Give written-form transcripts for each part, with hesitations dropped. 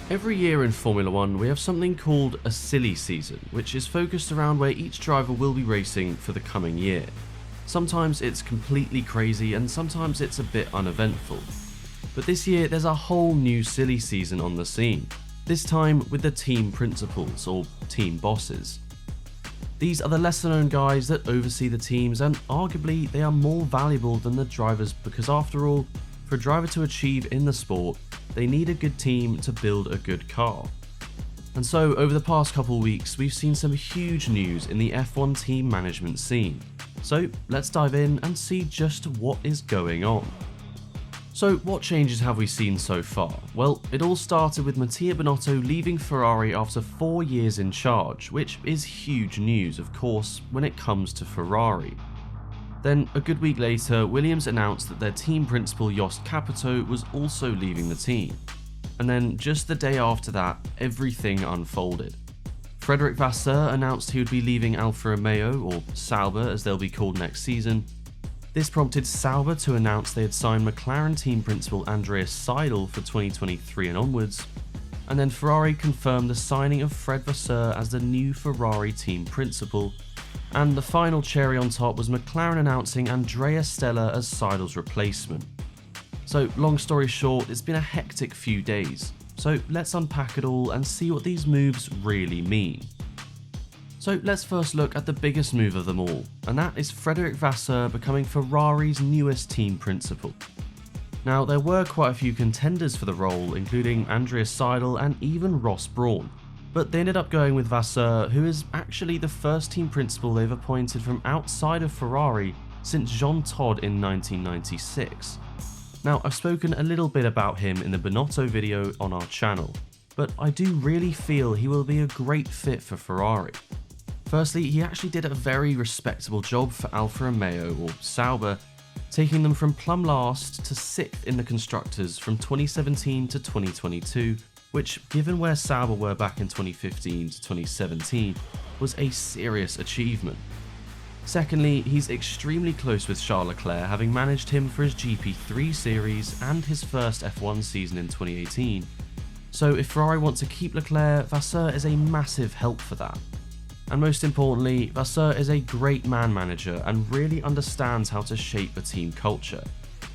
Every year in Formula 1 we have something called a silly season, which is focused around where each driver will be racing for the coming year. Sometimes it's completely crazy and sometimes it's a bit uneventful. But this year there's a whole new silly season on the scene, this time with the team principals or team bosses. These are the lesser known guys that oversee the teams, and arguably they are more valuable than the drivers because after all, for a driver to achieve in the sport, they need a good team to build a good car. And so over the past couple weeks we've seen some huge news in the F1 team management scene. So let's dive in and see just what is going on. So what changes have we seen so far? Well, it all started with Mattia Binotto leaving Ferrari after 4 years in charge, which is huge news of course when it comes to Ferrari. Then a good week later, Williams announced that their team principal Jost Capito was also leaving the team. And then just the day after that, everything unfolded. Frederic Vasseur announced he would be leaving Alfa Romeo, or Sauber as they'll be called next season. This prompted Sauber to announce they had signed McLaren team principal Andreas Seidl for 2023 and onwards. And then Ferrari confirmed the signing of Fred Vasseur as the new Ferrari team principal. And the final cherry on top was McLaren announcing Andrea Stella as Seidl's replacement. So long story short, it's been a hectic few days. So let's unpack it all and see what these moves really mean. So let's first look at the biggest move of them all, and that is Frederic Vasseur becoming Ferrari's newest team principal. Now there were quite a few contenders for the role, including Andreas Seidl and even Ross Brawn. But they ended up going with Vasseur, who is actually the first team principal they've appointed from outside of Ferrari since Jean Todt in 1996. Now I've spoken a little bit about him in the Binotto video on our channel, but I do really feel he will be a great fit for Ferrari. Firstly, he actually did a very respectable job for Alfa Romeo or Sauber, taking them from plumb last to 6th in the constructors from 2017 to 2022, which, given where Sauber were back in 2015 to 2017, was a serious achievement. Secondly, he's extremely close with Charles Leclerc, having managed him for his GP3 series and his first F1 season in 2018. So if Ferrari want to keep Leclerc, Vasseur is a massive help for that. And most importantly, Vasseur is a great man manager and really understands how to shape a team culture.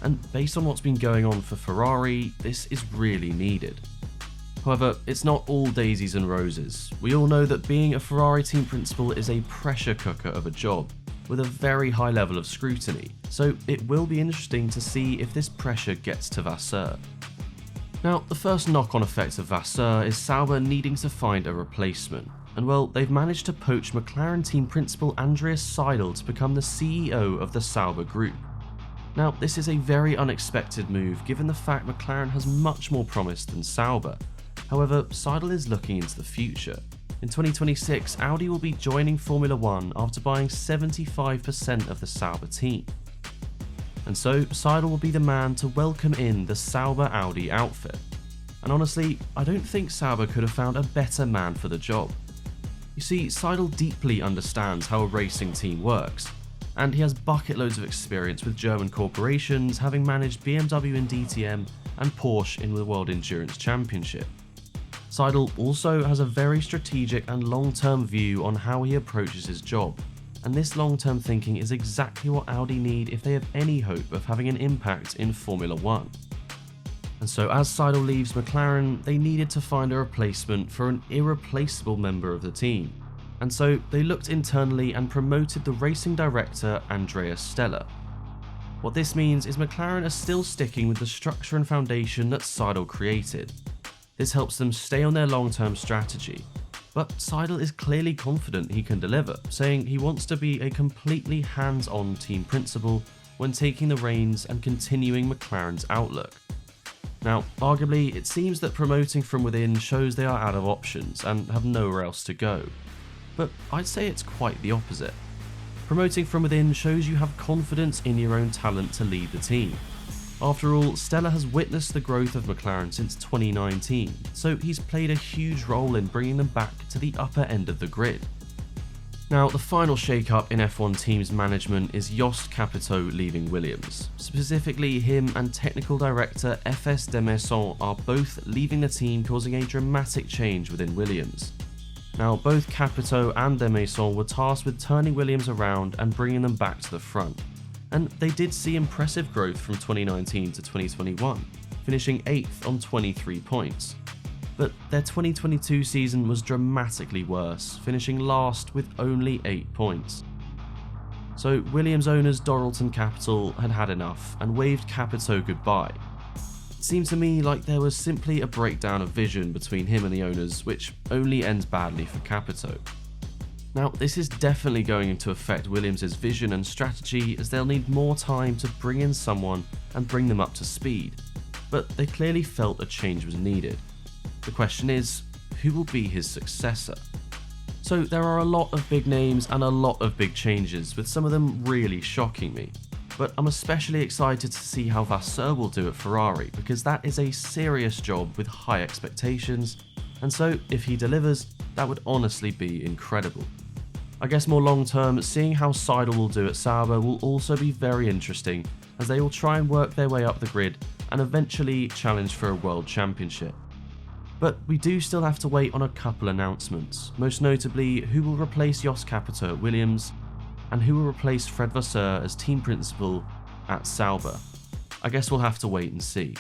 And based on what's been going on for Ferrari, this is really needed. However, it's not all daisies and roses. We all know that being a Ferrari team principal is a pressure cooker of a job, with a very high level of scrutiny, so it will be interesting to see if this pressure gets to Vasseur. Now, the first knock-on effect of Vasseur is Sauber needing to find a replacement, and well, they've managed to poach McLaren team principal Andreas Seidl to become the CEO of the Sauber group. Now, this is a very unexpected move given the fact McLaren has much more promise than Sauber. However, Seidl is looking into the future. In 2026, Audi will be joining Formula 1 after buying 75% of the Sauber team. And so, Seidl will be the man to welcome in the Sauber Audi outfit. And honestly, I don't think Sauber could have found a better man for the job. You see, Seidl deeply understands how a racing team works, and he has bucket loads of experience with German corporations, having managed BMW in DTM and Porsche in the World Endurance Championship. Seidl also has a very strategic and long-term view on how he approaches his job, and this long-term thinking is exactly what Audi need if they have any hope of having an impact in Formula 1. And so as Seidl leaves McLaren, they needed to find a replacement for an irreplaceable member of the team, and so they looked internally and promoted the racing director Andrea Stella. What this means is McLaren are still sticking with the structure and foundation that Seidl created. This helps them stay on their long-term strategy, but Seidl is clearly confident he can deliver, saying he wants to be a completely hands-on team principal when taking the reins and continuing McLaren's outlook. Now, arguably, it seems that promoting from within shows they are out of options and have nowhere else to go, but I'd say it's quite the opposite. Promoting from within shows you have confidence in your own talent to lead the team. After all, Stella has witnessed the growth of McLaren since 2019, so he's played a huge role in bringing them back to the upper end of the grid. Now, the final shake-up in F1 team's management is Jost Capito leaving Williams. Specifically, him and technical director FS Demerson are both leaving the team, causing a dramatic change within Williams. Now, both Capito and Demerson were tasked with turning Williams around and bringing them back to the front. And they did see impressive growth from 2019 to 2021, finishing 8th on 23 points. But their 2022 season was dramatically worse, finishing last with only 8 points. So Williams owners Doralton Capital had had enough and waved Capito goodbye. It seemed to me like there was simply a breakdown of vision between him and the owners, which only ends badly for Capito. Now, this is definitely going to affect Williams' vision and strategy, as they'll need more time to bring in someone and bring them up to speed, but they clearly felt a change was needed. The question is, who will be his successor? So there are a lot of big names and a lot of big changes, with some of them really shocking me. But I'm especially excited to see how Vasseur will do at Ferrari, because that is a serious job with high expectations, and so if he delivers, that would honestly be incredible. I guess more long term, seeing how Seidl will do at Sauber will also be very interesting, as they will try and work their way up the grid and eventually challenge for a world championship. But we do still have to wait on a couple announcements, most notably who will replace Jost Capito at Williams and who will replace Fred Vasseur as team principal at Sauber. I guess we'll have to wait and see.